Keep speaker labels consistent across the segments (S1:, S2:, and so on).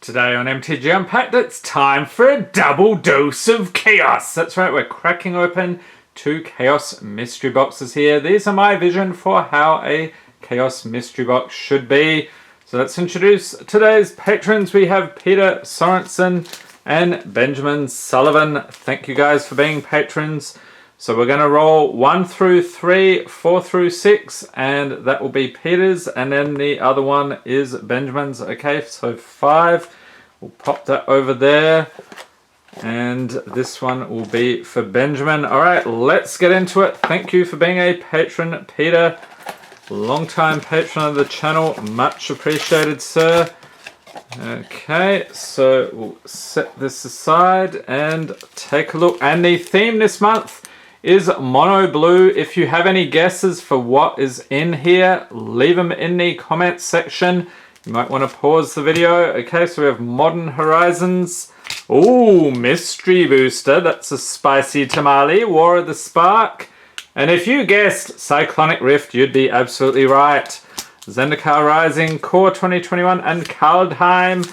S1: Today on MTG Unpacked, it's time for a double dose of chaos. That's right, we're cracking open 2 chaos mystery boxes here. These are my vision for how a chaos mystery box should be. So let's introduce today's patrons. We have Peter Sorensen and Benjamin Sullivan. Thank you guys for being patrons. So we're going to roll 1 through 3, 4 through 6, and that will be Peter's, and then the other one is Benjamin's. Okay, so 5. We'll pop that over there, and this one will be for Benjamin. All right, let's get into it. Thank you for being a patron, Peter. Long-time patron of the channel. Much appreciated, sir. Okay, so we'll set this aside and take a look. And the theme this month is mono blue. If you have any guesses for what is in here, leave them in the comments section. You might want to pause the video. Okay, so we have Modern Horizons. Oh, Mystery Booster. That's a spicy tamale. War of the Spark. And if you guessed Cyclonic Rift, you'd be absolutely right. Zendikar Rising, Core 2021, and Kaldheim.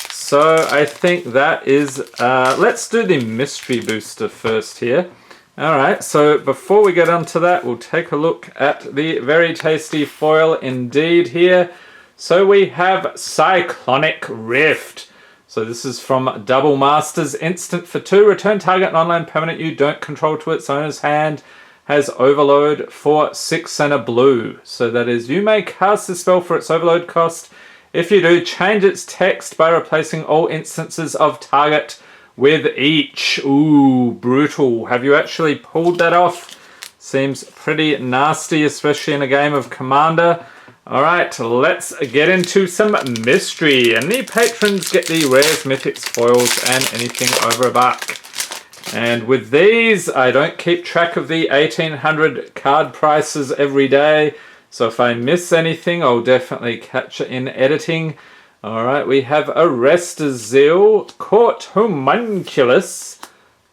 S1: So I think that is... let's do the Mystery Booster first here. Alright, so before we get onto that, we'll take a look at the very tasty foil indeed here. So we have Cyclonic Rift. So this is from Double Masters. Instant for 2. Return target non-land permanent you don't control to its owner's hand. Has Overload for 6 and a blue. So that is, you may cast the spell for its Overload cost. If you do, change its text by replacing all instances of target with each. Ooh, brutal. Have you actually pulled that off? Seems pretty nasty, especially in a game of Commander. Alright, let's get into some mystery. And the patrons get the rares, mythics, foils, and anything over $1. And with these, I don't keep track of the 1800 card prices every day. So if I miss anything, I'll definitely catch it in editing. Alright, we have Arrestor's Zeal, Court Homunculus,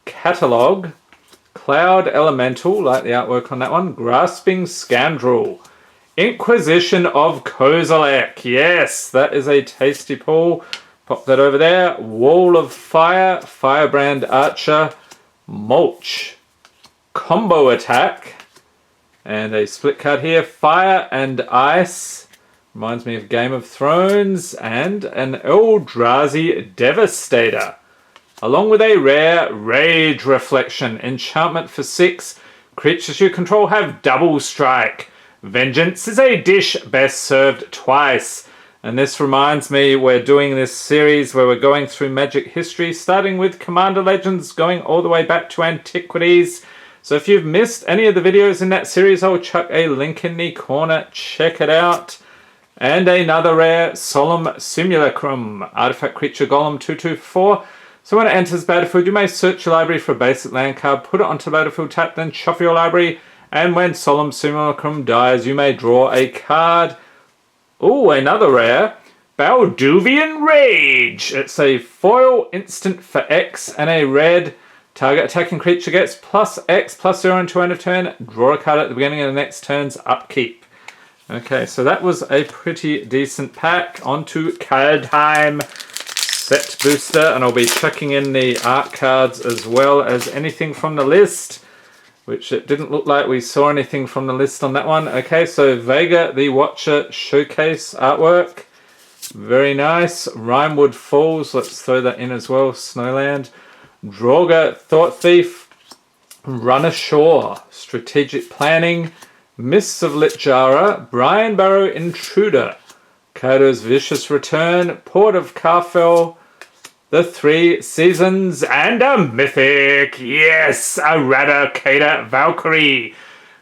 S1: Catalogue, Cloud Elemental, like the artwork on that one, Grasping Scoundrel, Inquisition of Kozilek. Yes, that is a tasty pull. Pop that over there. Wall of Fire, Firebrand Archer, Mulch, Combo Attack, and a split card here, Fire and Ice. Reminds me of Game of Thrones, and an Eldrazi Devastator. Along with a rare Rage Reflection. Enchantment for 6. Creatures you control have double strike. Vengeance is a dish best served twice. And this reminds me, we're doing this series where we're going through Magic history, starting with Commander Legends, going all the way back to Antiquities. So if you've missed any of the videos in that series, I'll chuck a link in the corner. Check it out. And another rare, Solemn Simulacrum, Artifact Creature Golem 2/2/4. So when it enters battlefield, you may search your library for a basic land card, put it onto the battlefield, tap, then shuffle your library. And when Solemn Simulacrum dies, you may draw a card. Oh, another rare, Balduvian Rage. It's a foil instant for X and a red. Target attacking creature gets +X/+0 until end of turn. Draw a card at the beginning of the next turn's upkeep. Okay, so that was a pretty decent pack. On to Kaldheim Set Booster, and I'll be checking in the art cards as well as anything from the list, which it didn't look like we saw anything from the list on that one. Okay, so Vega the Watcher Showcase artwork. Very nice. Rimewood Falls, let's throw that in as well. Snowland. Draugr Thought Thief. Run Ashore. Strategic Planning. Mists of Litjara, Brian Barrow Intruder, Kado's Vicious Return, Port of Carfell, The 3 Seasons, and a mythic, yes, a Radicata Valkyrie,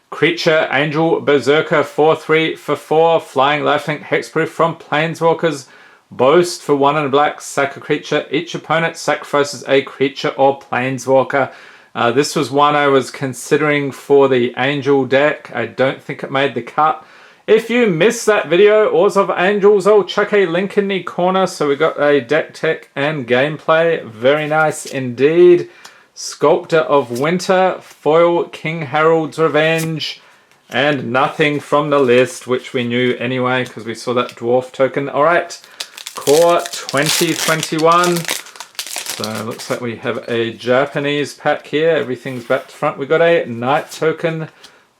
S1: Creature Angel Berserker 4/3 for 4, Flying Lifelink Hexproof from Planeswalkers, Boast for 1 and a black, sack a creature, each opponent sacrifices a creature or Planeswalker. This was one I was considering for the Angel deck. I don't think it made the cut. If you missed that video, Ores of Angels, I'll chuck a link in the corner. So we got a deck tech and gameplay. Very nice indeed. Sculptor of Winter, Foil King Harold's Revenge, and nothing from the list, which we knew anyway because we saw that dwarf token. All right, Core 2021. So it looks like we have a Japanese pack here. Everything's back to front. We got a Night Token,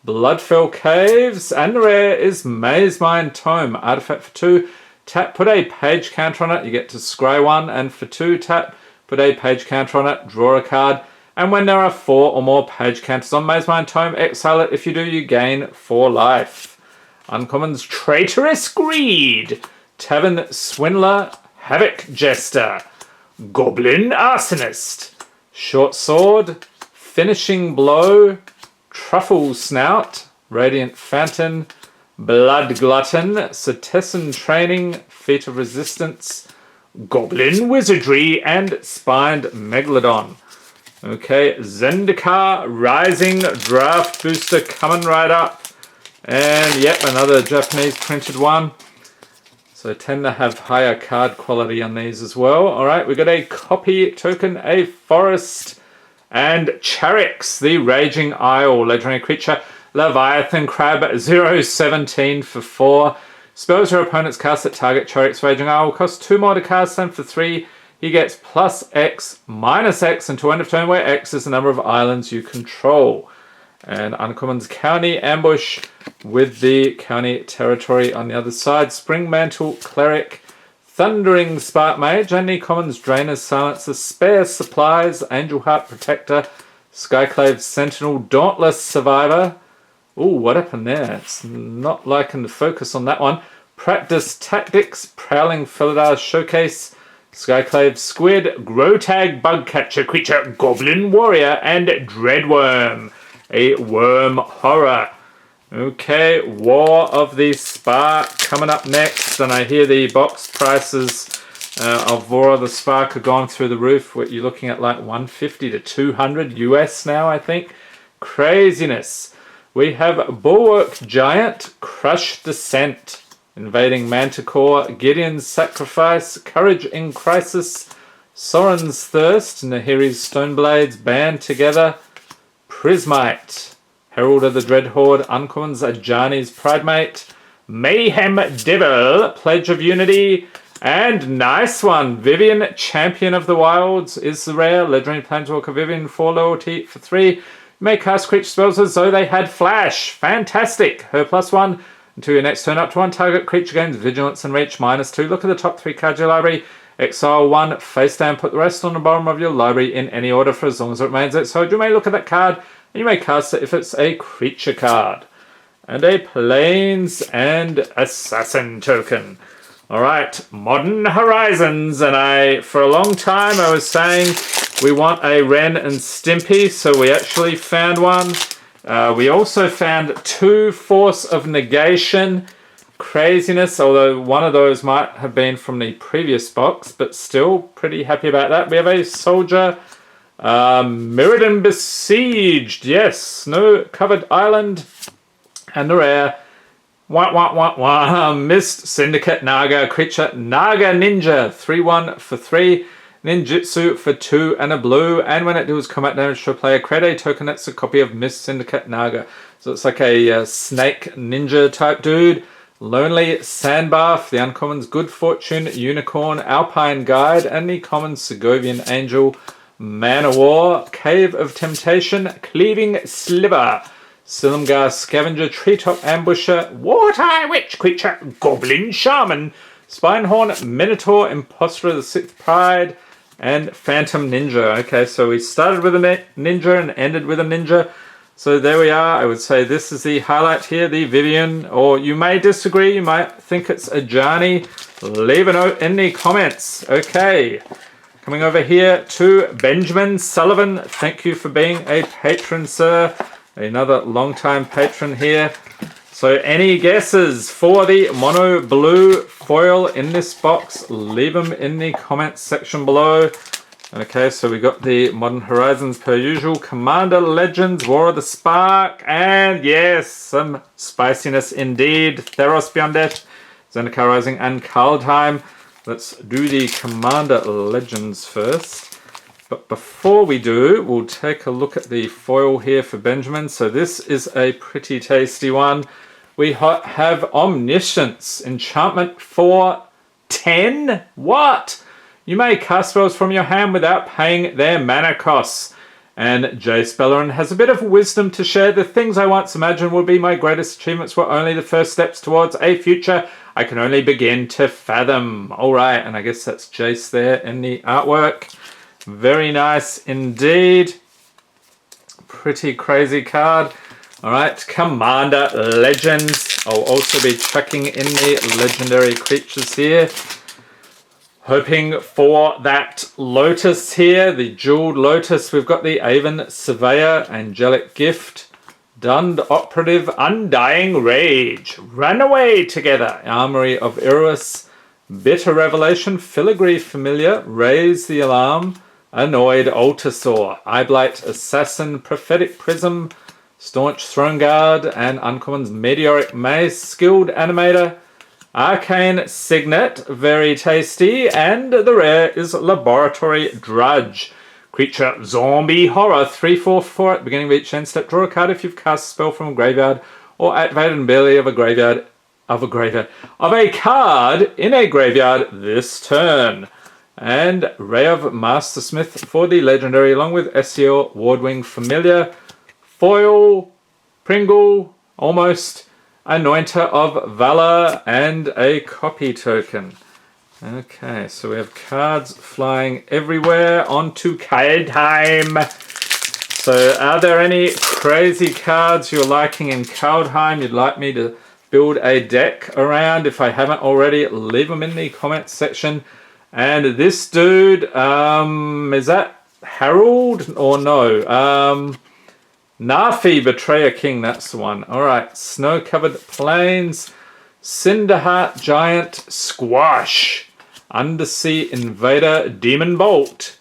S1: Bloodfell Caves, and the rare is Maze Mine Tome. Artifact for 2. Tap, put a page counter on it. You get to scry 1. And for 2, tap, put a page counter on it. Draw a card. And when there are 4 or more page counters on Maze Mine Tome, exile it. If you do, you gain 4 life. Uncommons, Traitorous Greed, Tavern Swindler, Havoc Jester, Goblin Arsonist, Short Sword, Finishing Blow, Truffle Snout, Radiant Phantom, Blood Glutton, Cetessan Training, Feat of Resistance, Goblin Wizardry, and Spined Megalodon. Okay, Zendikar Rising Draft Booster coming right up. And yep, another Japanese printed one. So tend to have higher card quality on these as well. Alright, we got a copy token, a Forest, and Charix, the Raging Isle, legendary creature, Leviathan Crab, 017 for 4. Spells your opponent's cast at target Charix Raging Isle, cost 2 more to cast them for 3. He gets +X, -X until end of turn, where X is the number of islands you control. And Uncommons, County Ambush with the County Territory on the other side. Spring Mantle Cleric, Thundering Spark Mage, and the Commons, Drainer's Silencer, Spare Supplies, Angel Heart Protector, Skyclave Sentinel, Dauntless Survivor. Ooh, what happened there? It's not liking the focus on that one. Practice Tactics, Prowling Felidar Showcase, Skyclave Squid, Grotag Bugcatcher Creature, Goblin Warrior, and Dreadworm, a worm horror. Okay, War of the Spark coming up next, and I hear the box prices of War of the Spark have gone through the roof. What you're looking at, like 150 to 200 US now, I think. Craziness. We have Bulwark Giant, Crush Descent, Invading Manticore, Gideon's Sacrifice, Courage in Crisis, Soren's Thirst, Nahiri's Stoneblades, Band Together, Prismite, Herald of the Dreadhorde, Uncommons, Ajani's Pridemate, Mayhem Devil, Pledge of Unity, and nice one, Vivian, Champion of the Wilds is the rare, legendary Planeswalker Vivian, 4 loyalty for 3. You may cast creature spells as though they had flash. Fantastic. Her +1 until your next turn. Up to 1 target creature gains Vigilance and Reach -2. Look at the top 3 cards of your library. Exile 1, face down, put the rest on the bottom of your library in any order for as long as it remains exiled. You may look at that card and you may cast it if it's a creature card. And a Plains and Assassin token. Alright, Modern Horizons, and for a long time I was saying we want a Ren and Stimpy, so we actually found one. We also found 2 Force of Negation. Craziness, although one of those might have been from the previous box, but still pretty happy about that. We have a Soldier, Mirrodin Besieged, yes, Snow-Covered Island, and the rare, Mist Syndicate Naga creature, Naga Ninja, 3/1 for 3, Ninjutsu for 2 and a blue, and when it deals combat damage to a player, create a token that's a copy of Mist Syndicate Naga. So it's like a snake ninja type dude. Lonely Sandbath, the Uncommons, Good Fortune, Unicorn, Alpine Guide, and the common Segovian Angel, Man o' War, Cave of Temptation, Cleaving Sliver, Silumgar Scavenger, Treetop Ambusher, Water Witch Creature, Goblin Shaman, Spinehorn, Minotaur, Impostor of the 6th Pride, and Phantom Ninja. Okay, so we started with a ninja and ended with a ninja. So there we are. I would say this is the highlight here, the Vivian, or you may disagree, you might think it's a Ajani. Leave a note in the comments. Okay, coming over here to Benjamin Sullivan. Thank you for being a patron, sir. Another long-time patron here. So any guesses for the mono blue foil in this box? Leave them in the comments section below. Okay, so we got the Modern Horizons per usual, Commander Legends, War of the Spark, and yes, some spiciness indeed. Theros Beyond Death, Zendikar Rising, and Kaldheim. Let's do the Commander Legends first. But before we do, we'll take a look at the foil here for Benjamin. So this is a pretty tasty one. We have Omniscience, Enchantment for 10? What? You may cast spells from your hand without paying their mana costs. And Jace Bellerin has a bit of wisdom to share. The things I once imagined would be my greatest achievements were only the first steps towards a future I can only begin to fathom. All right, and I guess that's Jace there in the artwork. Very nice indeed. Pretty crazy card. All right, Commander Legends. I'll also be checking in the legendary creatures here. Hoping for that Lotus here, the jeweled Lotus. We've got the Aven Surveyor, Angelic Gift, Dund Operative, Undying Rage, Runaway Together, Armory of Iroas, Bitter Revelation, Filigree Familiar, Raise the Alarm, Annoyed Altasaur, Eyeblight Assassin, Prophetic Prism, Staunch Throne Guard, and Uncommon's Meteoric Mace, Skilled Animator, Arcane Signet, very tasty, and the rare is Laboratory Drudge. Creature Zombie Horror, 3/4 at the beginning of each end step. Draw a card if you've cast a spell from a graveyard or activated an ability of a card in a graveyard this turn. And Ray of Mastersmith for the legendary, along with SEO Wardwing Familiar, Foil, Pringle, almost, Anointer of Valor, and a copy token. Okay, so we have cards flying everywhere. On to Kaldheim. So are there any crazy cards you're liking in Kaldheim you'd like me to build a deck around? If I haven't already, leave them in the comments section. And this dude, is that Harold or no? Nafi, Betrayer King, that's the one. Alright, Snow-Covered Plains, Cinderheart Giant, Squash, Undersea Invader, Demon Bolt,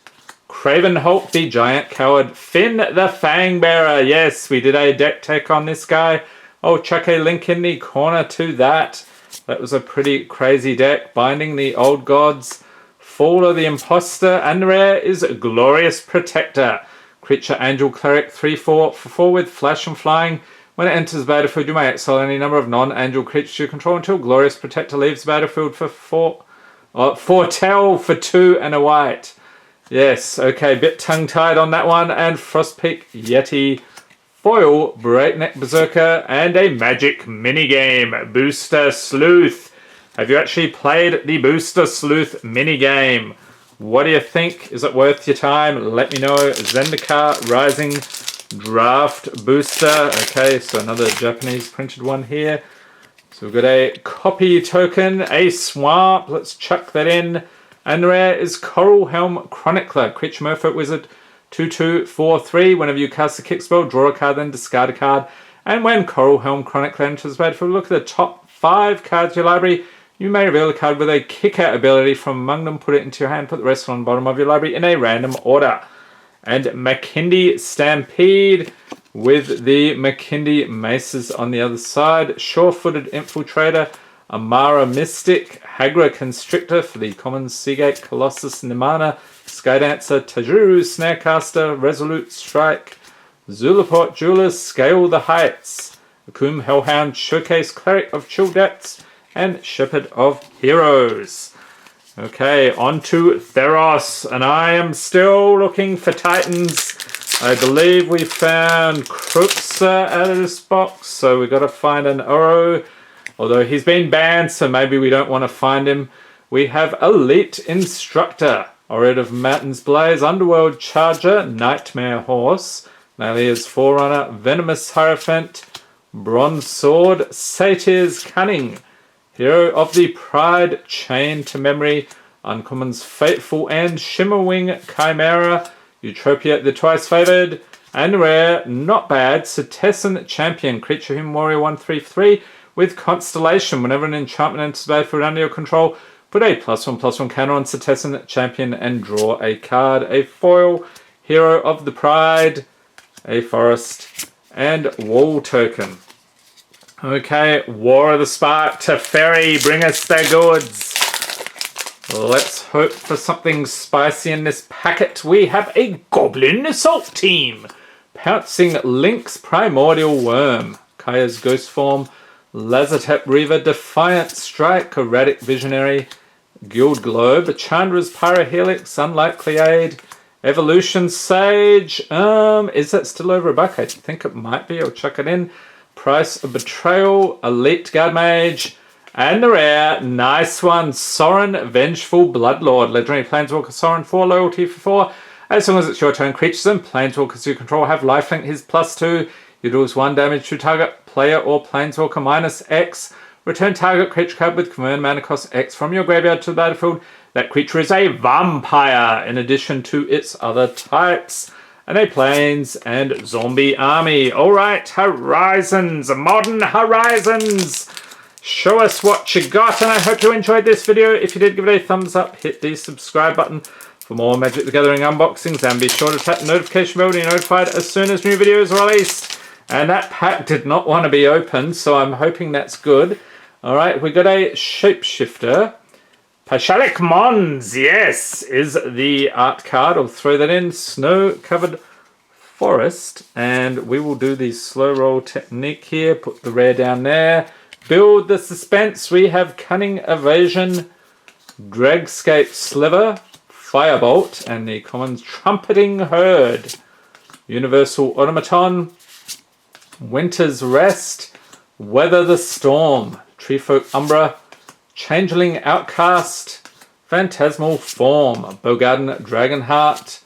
S1: Craven Hulk, the Giant Coward, Finn the Fangbearer. Yes, we did a deck tech on this guy. I'll chuck a link in the corner to that. That was a pretty crazy deck. Binding the Old Gods, Fall of the Imposter, and the rare is Glorious Protector. Creature Angel Cleric, 3/4 for 4 with Flash and Flying. When it enters the battlefield, you may exile any number of non-angel creatures you control until Glorious Protector leaves the battlefield for 4. Foretell for 2 and a white. Yes, okay, bit tongue-tied on that one. And Frostpeak Yeti, Foil, Breakneck Berserker, and a Magic minigame, Booster Sleuth. Have you actually played the Booster Sleuth minigame? What do you think? Is it worth your time? Let me know. Zendikar Rising Draft Booster. Okay, so another Japanese printed one here. So we've got a copy token, a swamp. Let's chuck that in. And the rare is Coral Helm Chronicler. Creature Merfolk Wizard, 2/2 4/3. Whenever you cast a kick spell, draw a card, then discard a card. And when Coral Helm Chronicler enters the battlefield, look at the top 5 cards of your library. You may reveal a card with a kick-out ability from among them, put it into your hand, put the rest on the bottom of your library in a random order. And Makindi Stampede with the Makindi Maces on the other side. Sure-Footed Infiltrator, Amara Mystic, Hagra Constrictor for the common Seagate, Colossus Nimana, Skydancer, Tajuru Snarecaster, Resolute Strike, Zulaport Jeweler, Scale the Heights, Akum Hellhound, Showcase Cleric of Chill Depths, and Shepherd of Heroes. Okay, on to Theros, and I am still looking for Titans. I believe we found Kruxa out of this box, so we've got to find an Oro, although he's been banned, so maybe we don't want to find him. We have Elite Instructor, Orid of Mountains Blaze, Underworld Charger, Nightmare Horse, Nalia's Forerunner, Venomous Hierophant, Bronze Sword, Satyr's Cunning, Hero of the Pride, Chain to Memory, Uncommon's Fateful End, Shimmerwing Chimera, Eutropia the Twice Favoured, and rare, not bad, Cetessan Champion, Creature Human Warrior 1/3/3 with Constellation. Whenever an enchantment enters the battlefield under your control, put a +1/+1 counter on Cetessan Champion and draw a card. A foil, Hero of the Pride, a forest, and wall token. Okay, War of the Spark, Teferi, bring us their goods. Let's hope for something spicy in this packet. We have a Goblin Assault Team. Pouncing Lynx, Primordial Worm, Kaya's Ghost Form, Lazotep Reaver, Defiant Strike, Erratic Visionary, Guild Globe, Chandra's Pyrohelix, Sunlight Cleade, Evolution Sage. Is that still over $1? I think it might be. I'll chuck it in. Price of Betrayal, Elite Guard Mage, and the rare, nice one, Sorin, Vengeful Bloodlord. Legendary Planeswalker Sorin 4, loyalty for 4. As long as it's your turn, creatures and planeswalkers you control have lifelink. His +2. You deals 1 damage to target player or planeswalker -X. Return target creature card with convert mana cost X from your graveyard to the battlefield. That creature is a vampire in addition to its other types. And a plains and zombie army. Alright, Horizons, Modern Horizons. Show us what you got, and I hope you enjoyed this video. If you did, give it a thumbs up, hit the subscribe button for more Magic the Gathering unboxings, and be sure to tap the notification bell to be notified as soon as new videos are released. And that pack did not want to be opened, so I'm hoping that's good. Alright, we got a Shapeshifter. Pashalik Mons, yes, is the art card. I'll throw that in. Snow-covered forest. And we will do the slow roll technique here. Put the rare down there. Build the suspense. We have Cunning Evasion, Dragscape Sliver, Firebolt, and the commons Trumpeting Herd. Universal Automaton, Winter's Rest, Weather the Storm, Treefolk Umbra, Changeling Outcast, Phantasmal Form, Bogarden Dragonheart,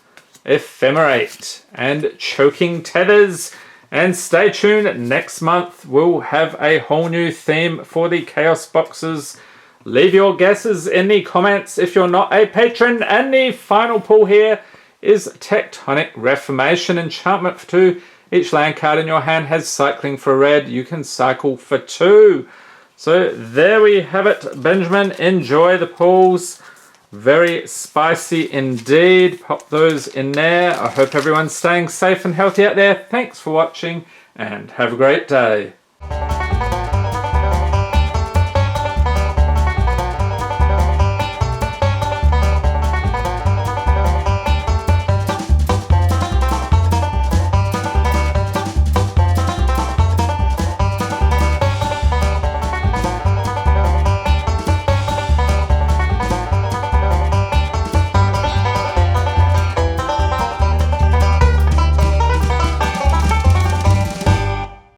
S1: Ephemerate, and Choking Tethers. And stay tuned, next month we'll have a whole new theme for the Chaos boxes. Leave your guesses in the comments if you're not a patron. And the final pull here is Tectonic Reformation, enchantment for 2. Each land card in your hand has cycling for red. You can cycle for 2. So there we have it, Benjamin. Enjoy the pulls. Very spicy indeed. Pop those in there. I hope everyone's staying safe and healthy out there. Thanks for watching and have a great day.